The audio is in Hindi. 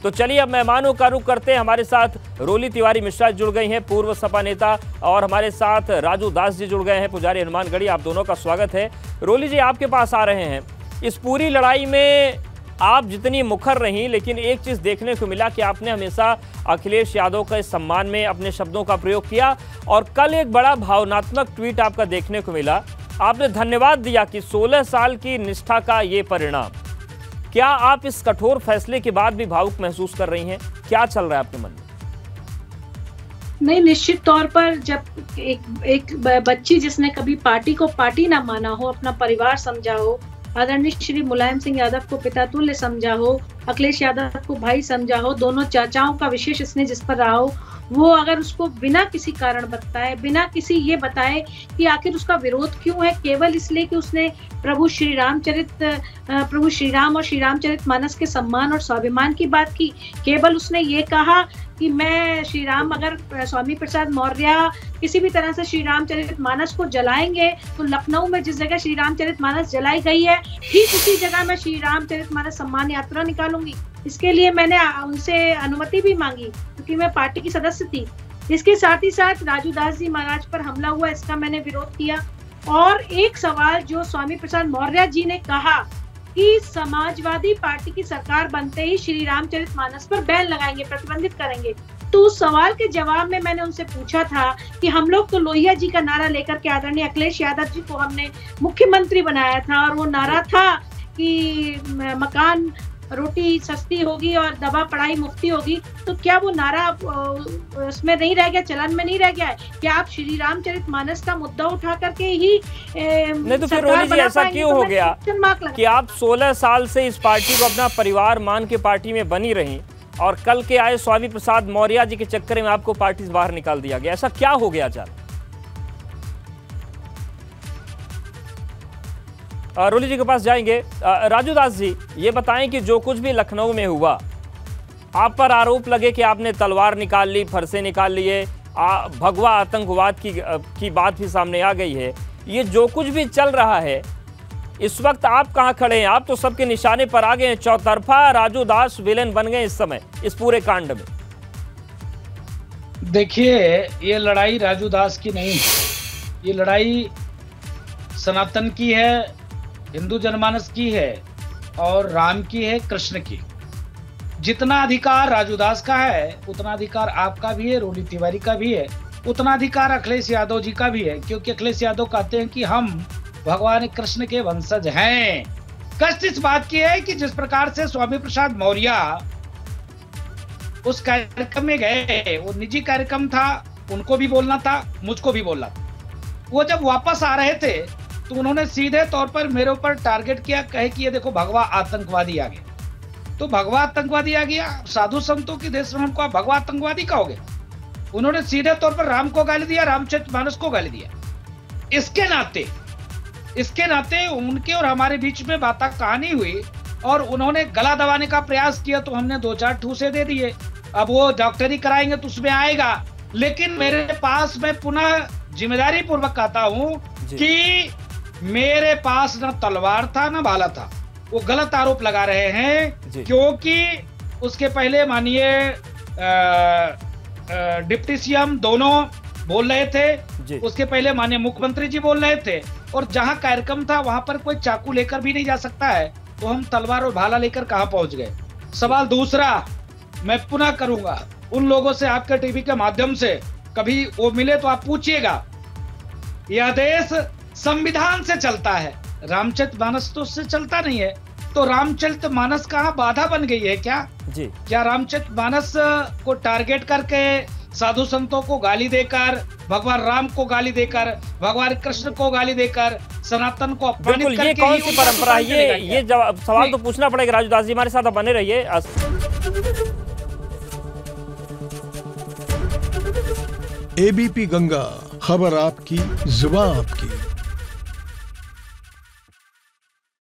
तो चलिए अब मेहमानों का रुख करते हैं। हमारे साथ रोली तिवारी मिश्रा जुड़ गई हैं, पूर्व सपा नेता, और हमारे साथ राजू दास जी जुड़ गए हैं, पुजारी हनुमानगढ़ी। आप दोनों का स्वागत है। रोली जी, आपके पास आ रहे हैं। इस पूरी लड़ाई में आप जितनी मुखर रही, लेकिन एक चीज देखने को मिला कि आपने हमेशा अखिलेश यादव के सम्मान में अपने शब्दों का प्रयोग किया, और कल एक बड़ा भावनात्मक ट्वीट आपका देखने को मिला। आपने धन्यवाद दिया कि 16 साल की निष्ठा का ये परिणाम। क्या आप इस कठोर फैसले के बाद भी भावुक महसूस कर रही हैं? क्या चल रहा है आपके मन में? नहीं, निश्चित तौर पर जब एक बच्ची जिसने कभी पार्टी को पार्टी ना माना हो, अपना परिवार समझा हो, आदरणीय श्री मुलायम सिंह यादव को पिता तुल्य समझा हो, अखिलेश यादव को भाई समझा हो, दोनों चाचाओं का विशेष स्नेह जिस पर रहा हो, वो अगर उसको बिना किसी कारण बताए, बिना किसी ये बताए कि आखिर उसका विरोध क्यों है, केवल इसलिए कि उसने प्रभु श्री राम और श्री रामचरित मानस के सम्मान और स्वाभिमान की बात की, केवल उसने ये कहा कि मैं श्री राम, अगर स्वामी प्रसाद मौर्य किसी भी तरह से श्री रामचरित मानस को जलाएंगे तो लखनऊ में जिस जगह श्री रामचरित मानस जलाई गई है ठीक उसी जगह मैं श्री रामचरित मानस सम्मान यात्रा निकालूंगी। इसके लिए मैंने उनसे अनुमति भी मांगी क्योंकि मैं पार्टी की सदस्य थी। इसके साथ ही साथ राजू दास जी महाराज पर हमला हुआ, इसका मैंने विरोध किया। और एक सवाल जो स्वामी प्रसाद मौर्य जी ने कहा कि समाजवादी पार्टी की सरकार बनते ही श्री रामचरित मानस पर बैन लगाएंगे, प्रतिबंधित करेंगे, तो उस सवाल के जवाब में मैंने उनसे पूछा था कि हम लोग तो लोहिया जी का नारा लेकर के आदरणीय अखिलेश यादव जी को हमने मुख्यमंत्री बनाया था, और वो नारा था कि मकान रोटी सस्ती होगी और दवा पढ़ाई मुफ्ती होगी, तो क्या वो नारा उसमें नहीं रह गया, चलन में नहीं रह गया है? क्या आप श्री रामचरित मानस का मुद्दा उठा करके ही नहीं, तो फिर रोली जी ऐसा क्यों हो गया कि आप 16 साल से इस पार्टी को अपना परिवार मान के पार्टी में बनी रही, और कल के आए स्वामी प्रसाद मौर्य जी के चक्कर में आपको पार्टी से बाहर निकाल दिया गया? ऐसा क्या हो गया अचानक? रोली जी के पास जाएंगे। राजू दास जी, ये बताएं कि जो कुछ भी लखनऊ में हुआ, आप पर आरोप लगे कि आपने तलवार निकाल ली, फरसे निकाल लिए, भगवा आतंकवाद की बात भी सामने आ गई है। ये जो कुछ भी चल रहा है, इस वक्त आप कहां खड़े हैं? आप तो सबके निशाने पर आ गए हैं। चौतरफा राजू दास विलेन बन गए इस समय इस पूरे कांड में। देखिए, ये लड़ाई राजू दास की नहीं है, ये लड़ाई सनातन की है, हिंदू जनमानस की है, और राम की है, कृष्ण की। जितना अधिकार राजू दास का है उतना अधिकार आपका भी है, रोली तिवारी का भी है, उतना अधिकार अखिलेश यादव जी का भी है, क्योंकि अखिलेश यादव कहते हैं कि हम भगवान कृष्ण के वंशज हैं। कष्ट इस बात की है कि जिस प्रकार से स्वामी प्रसाद मौर्य उस कार्यक्रम में गए, वो निजी कार्यक्रम था, उनको भी बोलना था, मुझको भी बोलना था। वो जब वापस आ रहे थे तो उन्होंने सीधे तौर पर मेरे ऊपर टारगेट किया, कहे कि ये देखो भगवा आतंकवादी आ गया। तो भगवा आतंकवादी आ गया, साधु संतों के देश में हमको आप भगवा आतंकवादी कहोगे? उन्होंने सीधे तौर पर राम को गाली दिया, रामचरितमानस को गाली दिया। इसके नाते उनके और हमारे बीच में बात कहानी हुई, और उन्होंने गला दबाने का प्रयास किया, तो हमने 2-4 ठूसे दे दिए। अब वो डॉक्टरी कराएंगे तो उसमें आएगा, लेकिन मेरे पास, मैं पुनः जिम्मेदारी पूर्वक कहता हूं कि मेरे पास न तलवार था न भाला था। वो गलत आरोप लगा रहे हैं, क्योंकि उसके पहले माननीय डिप्टी सीएम दोनों बोल रहे थे, उसके पहले माननीय मुख्यमंत्री जी बोल रहे थे, और जहां कार्यक्रम था वहां पर कोई चाकू लेकर भी नहीं जा सकता है, तो हम तलवार और भाला लेकर कहां पहुंच गए? सवाल दूसरा मैं पुनः करूंगा उन लोगों से, आपके टीवी के माध्यम से, कभी वो मिले तो आप पूछिएगा, यह देश संविधान से चलता है, रामचरितमानस तो उससे चलता नहीं है, तो रामचरितमानस कहाँ बाधा बन गई है क्या? क्या रामचरितमानस को टारगेट करके, साधु संतों को गाली देकर, भगवान राम को गाली देकर, भगवान कृष्ण को गाली देकर, सनातन को अपमानित करके, ये कौन सी परंपरा है? ये सवाल तो पूछना पड़ेगा। राजू दास जी हमारे साथ बने रहिए। एबीपी गंगा, खबर आपकी, जुबान आपकी।